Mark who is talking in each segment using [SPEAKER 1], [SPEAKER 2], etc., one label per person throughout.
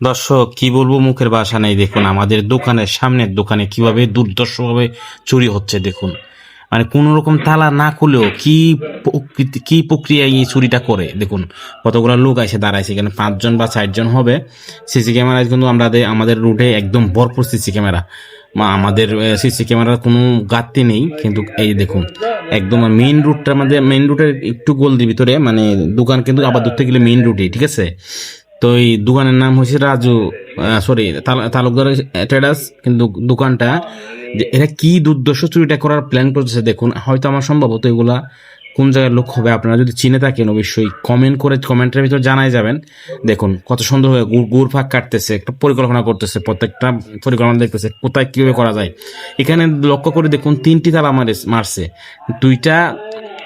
[SPEAKER 1] দর্শক কি বলবো, মুখের ভাষা নেই। দেখুন আমাদের দোকানের সামনের দোকানে কিভাবে দুর্দর্শভাবে চুরি হচ্ছে। দেখুন মানে কোন রকম তালা না খুলেও কি প্রক্রিয়ায় এই চুরিটা করে। দেখুন কতগুলো লোক এসে দাঁড়াইছে, এখানে 5 জন বা 4 জন হবে। সিসি ক্যামেরা কিন্তু আমাদের রুটে একদম ভরপুর সিসি ক্যামেরা। আমাদের সিসি ক্যামেরার কোনো ঘাটতি নেই, কিন্তু এই দেখুন একদম মেইন রুটটা, আমাদের মেইন রুটের একটু গলদির ভিতরে মানে দোকান, কিন্তু আবার ধরতে গেলে মেইন রুটে, ঠিক আছে। তো এই দোকানের নাম হচ্ছে রাজু, সরি তালুকদার ট্রেডার্স। কিন্তু দোকানটা যে এরা কি দুর্দর্শ চুরিটা করার প্ল্যান করতেছে দেখুন। হয়তো আমার সম্ভবত এগুলা কোন জায়গার লোক হবে, আপনারা যদি চিনে থাকেন অবশ্যই কমেন্টের ভিতর জানাই যাবেন। দেখুন কত সুন্দর হয়ে গুড় ফাঁক কাটতেছে, একটা পরিকল্পনা করতেছে, প্রত্যেকটা পরিকল্পনা দেখতেছে কোথায় কিভাবে করা যায়। এখানে লক্ষ্য করে দেখুন 3টি তালা মারছে, 2টা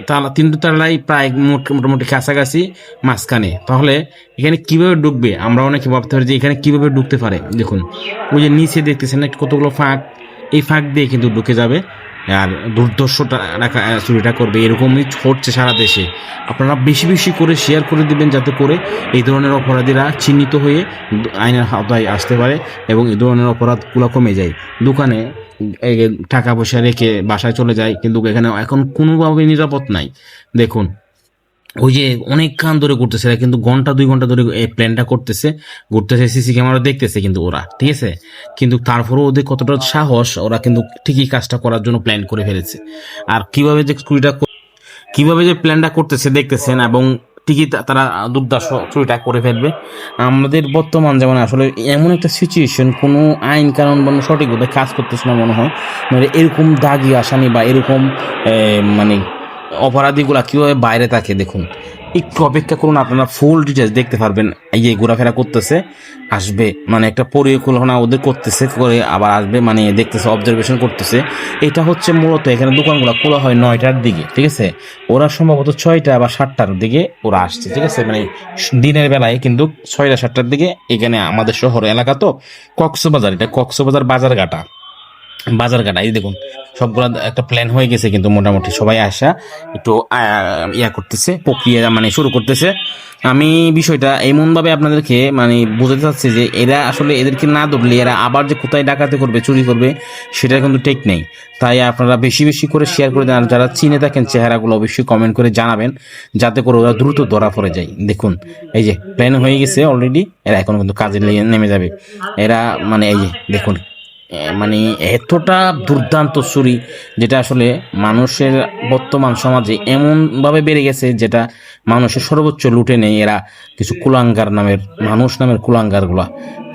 [SPEAKER 1] তালা, 3টি তালাই প্রায় মোটামুটি কাছাকাছি মাঝখানে। তাহলে এখানে কিভাবে ঢুকবে আমরা অনেকে ভাবতে পারি যে এখানে কিভাবে ঢুকতে পারে। দেখুন ওই যে নিচে দেখতেছেন না কতগুলো ফাঁক, এই ফাঁক দিয়ে কিন্তু ঢুকে যাবে আর দুর্দর্শটা চুরিটা করবে। এরকমই হচ্ছে সারা দেশে। আপনারা বেশি বেশি করে শেয়ার করে দিবেন, যাতে করে এই ধরনের অপরাধীরা চিহ্নিত হয়ে আইনের আওতায় আসতে পারে এবং এই ধরনের অপরাধগুলো কমে যায়। দোকানে টাকা পয়সা রেখে বাসায় চলে যায়, কিন্তু এখানে এখন কোনোভাবে নিরাপদ নাই। দেখুন ওই যে অনেকক্ষণ ধরে করতেছে এরা, কিন্তু ঘন্টা 2 ঘন্টা ধরে এই প্ল্যানটা করতেছে, ঘুরতেছে, সিসি ক্যামেরা দেখতেছে কিন্তু ওরা, ঠিক আছে। কিন্তু তারপরেও ওদের কতটা সাহস, ওরা কিন্তু ঠিকই কাজটা করার জন্য প্ল্যান করে ফেলেছে। আর কিভাবে যে প্ল্যানটা করতেছে দেখতেছেন, এবং ঠিকই তারা দুর্দর্শ চুরিটা করে ফেলবে। আমাদের বর্তমান যেমন আসলে এমন একটা সিচুয়েশন, কোনো আইন কানুন সঠিকভাবে কাজ করতেছে না মনে হয়। মানে এরকম দাগি আসামি বা এরকম মানে অপরাধীগুলা কিভাবে বাইরে থাকে। দেখুন একটু অপেক্ষা করুন, আপনারা ফুল ডিটেলস দেখতে পারবেন। এই যে ঘোরাফেরা করতেছে, আসবে মানে একটা পরিকল্পনা ওদের করতেছে, করে আবার আসবে, মানে দেখতেছে, অবজারভেশন করতেছে। এটা হচ্ছে মূলত এখানে দোকানগুলো খোলা হয় 9টার দিকে, ঠিক আছে। ওরা সম্ভবত 6টা বা 7টার দিকে ওরা আসছে, ঠিক আছে, মানে দিনের বেলায়, কিন্তু 6টা 7টার দিকে। এখানে আমাদের শহর এলাকা তো কক্সবাজার, এটা কক্সবাজার বাজারঘাটা এই দেখুন সবগুলা একটা প্ল্যান হয়ে গেছে, কিন্তু মোটামুটি সবাই আসা একটু ইয়া করতেছে, প্রক্রিয়া মানে শুরু করতেছে। আমি বিষয়টা এমন ভাবে আপনাদেরকে মানে বোঝাতে চাচ্ছি যে এরা আসলে, এদেরকে না ধরলে এরা আবার যে কোথায় ডাকাতি করবে, চুরি করবে, সেটা কিন্তু ঠিক নেই। তাই আপনারা বেশি বেশি করে শেয়ার করে দেন, আর যারা চিনে থাকেন চেহারাগুলো অবশ্যই কমেন্ট করে জানাবেন, যাতে করে ওরা দ্রুত ধরা পড়ে যায়। দেখুন এই যে প্ল্যান হয়ে গেছে অলরেডি, এরা এখন কিন্তু কাজে নেমে যাবে। এরা মানে এই যে দেখুন মানে এতটা দুর্দান্ত চুরি, যেটা আসলে মানুষের বর্তমান সমাজে এমন ভাবে বেড়ে গেছে, যেটা মানুষের সর্বোচ্চ লুটে নেই এরা কিছু কুলাঙ্গার নামের কুলাঙ্গার গুলা।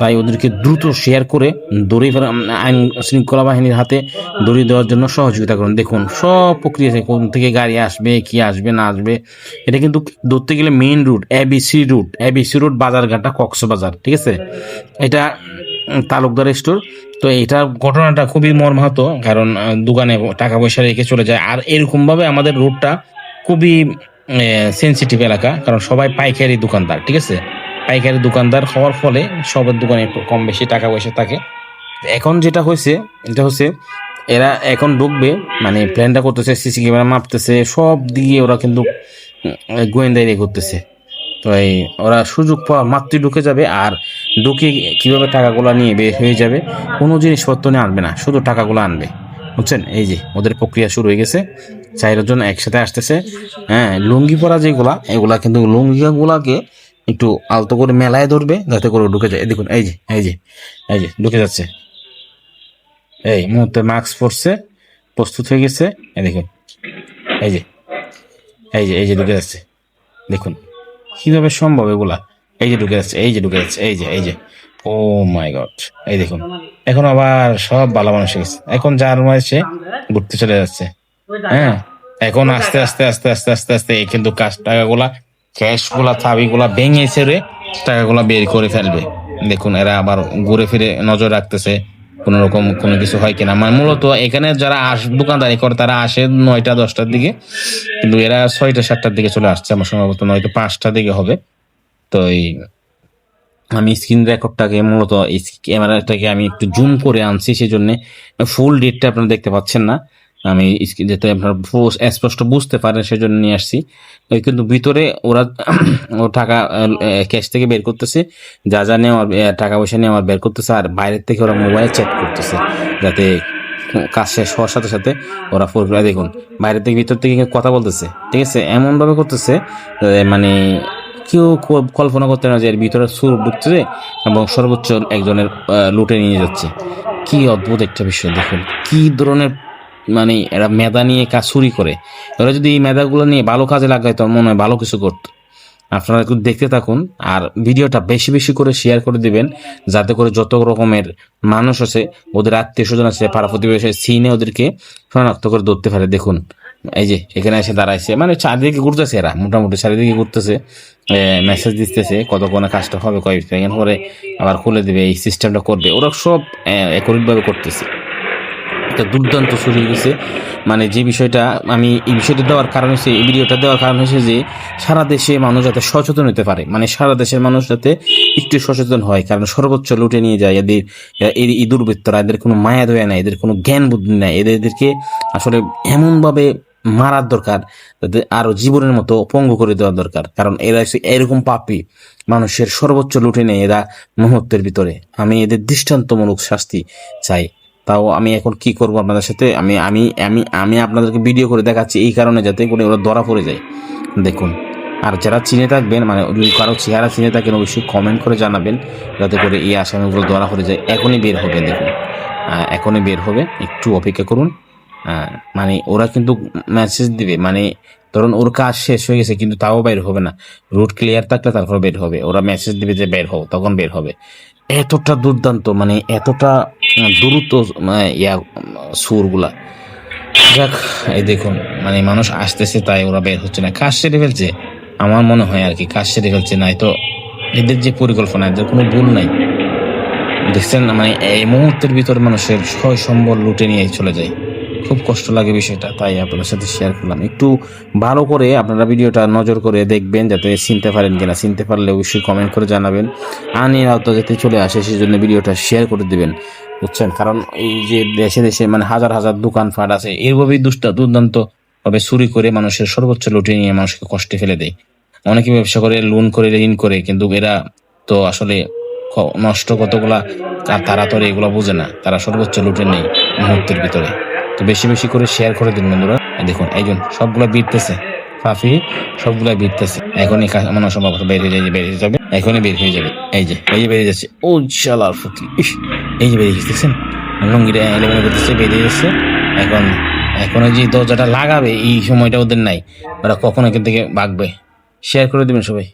[SPEAKER 1] তাই ওদেরকে দ্রুত শেয়ার করে আইন শৃঙ্খলা বাহিনীর হাতে দড়ি দেওয়ার জন্য সহযোগিতা করুন। দেখুন সব প্রক্রিয়া, কোন থেকে গাড়ি আসবে, কি আসবে না আসবে। এটা কিন্তু ধরতে গেলে main root, ABC root বাজারঘাটা Cox's Bazar, ঠিক আছে। এটা তালুকদার স্টোর। তো এটা ঘটনাটা খুবই মর্মাহত, কারণ দোকানে টাকা পয়সা রেখে চলে যায়। আর এরকম ভাবে আমাদের রোডটা খুবই সেন্সিটিভ এলাকা, কারণ সবাই পাইকারি দোকানদার, ঠিক আছে। পাইকারি দোকানদার হওয়ার ফলে সবার দোকানে একটু কম বেশি টাকা পয়সা থাকে। এখন যেটা হয়েছে, এটা হচ্ছে এরা এখন ঢুকবে, মানে প্ল্যানটা করতেছে, সিসি ক্যামেরা মাপতেছে, সব দিয়ে ওরা কিন্তু গোয়েন্দারি করতেছে। তো এই ওরা সুযোগ পাওয়া মাত্রই ঢুকে যাবে, আর ঢুকে কিভাবে টাকাগুলো নিয়ে বের হয়ে যাবে, কোনো জিনিসপত্র নিয়ে আনবে না, শুধু টাকাগুলো আনবে, বুঝছেন। এই যে ওদের প্রক্রিয়া শুরু হয়ে গেছে, 4জন একসাথে আসতেছে। হ্যাঁ, লুঙ্গি পরা যেগুলা, এগুলা কিন্তু লুঙ্গিগুলাকে একটু আলতো করে মেলায় ধরবে, যাতে করে ঢুকে যায়। দেখুন এই যে ঢুকে যাচ্ছে, এই মুহূর্তে মাস্ক পরছে, প্রস্তুত হয়ে গেছে। এই দেখুন এই যে এই যে ঢুকে যাচ্ছে। দেখুন কিভাবে সম্ভব এগুলা। এই যে ঢুকে যাচ্ছে, এই যে ও মাই গড। এই দেখুন এখন আবার সব ভালো মানুষ গেছে, এখন যার সে ঘুরতে চলে যাচ্ছে। হ্যাঁ, এখন আস্তে আস্তে আস্তে আস্তে আস্তে আস্তে কিন্তু টাকাগুলা, ক্যাশ গুলা, চাবিগুলা ভেঙে ছেড়ে টাকাগুলা বের করে ফেলবে। দেখুন এরা আবার ঘুরে ফিরে নজর রাখতেছে কোন রকম কোনো কিছু হয় কিনা। মানে মূলত এখানে যারা দোকানদারি করে তারা আসে 9টা 10টার দিকে, কিন্তু এরা 6টা 7টার দিকে চলে আসছে, আমার সম্ভবত নয়তো 5টার দিকে হবে। তো এই আমি স্ক্রিন রেকর্ডটাকে মূলত এই ক্যামেরাটাকে আমি একটু জুম করে আনছি, সেই জন্য ফুল ডেটটা আপনারা দেখতে পাচ্ছেন না। আমি যাতে আপনার স্পষ্ট বুঝতে পারেন সেজন্য নিয়ে আসছি। ওই কিন্তু ভিতরে ওরা ও টাকা ক্যাশ থেকে বের করতেছে, যা যা নেওয়ার টাকা পয়সা নেওয়ার বের করতেছে, আর বাইরের থেকে ওরা মোবাইল চেক করতেছে যাতে কাজ শেষ হওয়ার সাথে সাথে ওরা দেখুন বাইরে থেকে ভিতর থেকে কথা বলতেছে, ঠিক আছে, এমন ভাবে করতেছে মানে কেউ কল্পনা করতে না যে এর ভিতরে সুর ঢুকছে এবং সর্বোচ্চ একজনের লুটে নিয়ে যাচ্ছে। কি অদ্ভুত একটা বিষয় দেখুন, কি ধরনের মানে এরা মেধা নিয়ে কাজ চুরি করে। ওরা যদি এই মেধাগুলো নিয়ে ভালো কাজে লাগায় তো মনে হয় ভালো কিছু করতো। আপনারা একটু দেখতে থাকুন আর ভিডিওটা বেশি বেশি করে শেয়ার করে দিবেন, যাতে করে যত রকমের মানুষ আছে, ওদের আত্মীয় স্বজন আছে, পাড়া প্রতিবেশী চিনে ওদেরকে শনাক্ত করে ধরতে পারে। দেখুন এই যে এখানে এসে দাঁড়াইছে, মানে চারিদিকে ঘুরতেছে, এরা মোটামুটি চারিদিকে ঘুরতেছে, মেসেজ দিতেছে কতক্ষণে কাজটা হবে, কয়েক সেকেন্ড পরে আবার খুলে দিবে, এই সিস্টেমটা করবে। ওরা সব একরিতভাবে করতেছে। একটা দুর্দান্ত শুরু হয়ে গেছে। মানে যে বিষয়টা আমি এই বিষয়টা দেওয়ার কারণ হচ্ছে, এই ভিডিওটা দেওয়ার কারণ হচ্ছে যে সারা দেশে মানুষ যাতে সচেতন হতে পারে, মানে সারা দেশের মানুষ যাতে একটু সচেতন হয়, কারণ সর্বোচ্চ লুটে নিয়ে যায় এদের এই দুর্বৃত্তরা। এদের কোনো মায়া দয়া নাই, এদের কোনো জ্ঞান বুদ্ধি নাই, এদেরকে আসলে এমনভাবে মারার দরকার, তাদের আরো জীবনের মতো পঙ্গু করে দেওয়া দরকার, কারণ এরা এরকম পাপী মানুষের সর্বোচ্চ লুটে নেয় এরা মুহূর্তের ভিতরে। আমি এদের দৃষ্টান্তমূলক শাস্তি চাই। তাও আমি এখন কি করব আপনাদের সাথে, আমি আমি আমি আমি আপনাদেরকে ভিডিও করে দেখাচ্ছি এই কারণে যাতে করে ওরা ধরা পড়ে যায়। দেখুন, আর যারা চিনে থাকবেন, মানে যদি কারো চেহারা চিনে থাকেন অবশ্যই কমেন্ট করে জানাবেন, যাতে করে এই আসামিগুলো ধরা পড়ে যায়। এখনই বের হবে, দেখুন এখনই বের হবে, একটু অপেক্ষা করুন। মানে ওরা কিন্তু মেসেজ দিবে, মানে ধরুন ওর কাজ শেষ হয়ে গেছে কিন্তু তাও বের হবে না, রুট ক্লিয়ার থাকলে তারপর বের হবে। ওরা মেসেজ দিবে যে বের হও, তখন বের হবে। এতটা দুর্দান্ত, মানে এতটা দ্রুত সুরগুলা। যাক, এই দেখুন মানে মানুষ আসতেছে তাই ওরা বের হচ্ছে না, কাজ সেরে ফেলছে আমার মনে হয় আর কি, কাজ সেরে ফেলছে। নাই তো এদের যে পরিকল্পনা, এদের কোনো ভুল নাই। দেখছেন, মানে এই মুহূর্তের ভিতর মানুষের সয় সম্বল লুটে নিয়ে চলে যায়। খুব কষ্ট লাগে বিষয়টা, তাই আপনাদের সাথে শেয়ার করলাম। একটু ভালো করে আপনারা ভিডিওটা নজর করে দেখবেন, যাতে চিনতে পারেন কিনা। চিনতে পারলে অবশ্যই কমেন্ট করে জানাবেন। আইনের আওতা যাতে চলে আসে সেজন্য ভিডিওটা শেয়ার করে দিবেন, বুঝছেন। কারণ এই যে দেশে দেশে মানে হাজার হাজার দোকানপাট আছে, এরভাবেই দুর্দান্ত ভাবে চুরি করে মানুষের সর্বোচ্চ লুটে নিয়ে মানুষকে কষ্টে ফেলে দেয়। অনেকে ব্যবসা করে, লোন করে, ঋণ করে, কিন্তু এরা তো আসলে নষ্ট কতগুলা, আর তারা তো এগুলো বোঝে না, তারা সর্বোচ্চ লুটে নেই মুহূর্তের ভিতরে। তো বেশি বেশি করে শেয়ার করে দিন বন্ধুরা। দেখুন একজন সবগুলা বিটতেছে, ফাফি সবগুলা বিটতেছে। এখনই মনে সম্ভবত বের হয়ে যাবে, এখনই বের হয়ে যাবে। এই যে বেরিয়ে যাচ্ছে, ও শালার ফুকি, এই যে বেরিয়ে গেছে, লুঙ্গিটা এলোমেলো করতেছে, বেরিয়ে যাচ্ছে। এখন যে দরজাটা লাগাবে এই সময়টা ওদের নাই, ওরা কখন এখান থেকে ভাগবে। শেয়ার করে দিবেন সবাই।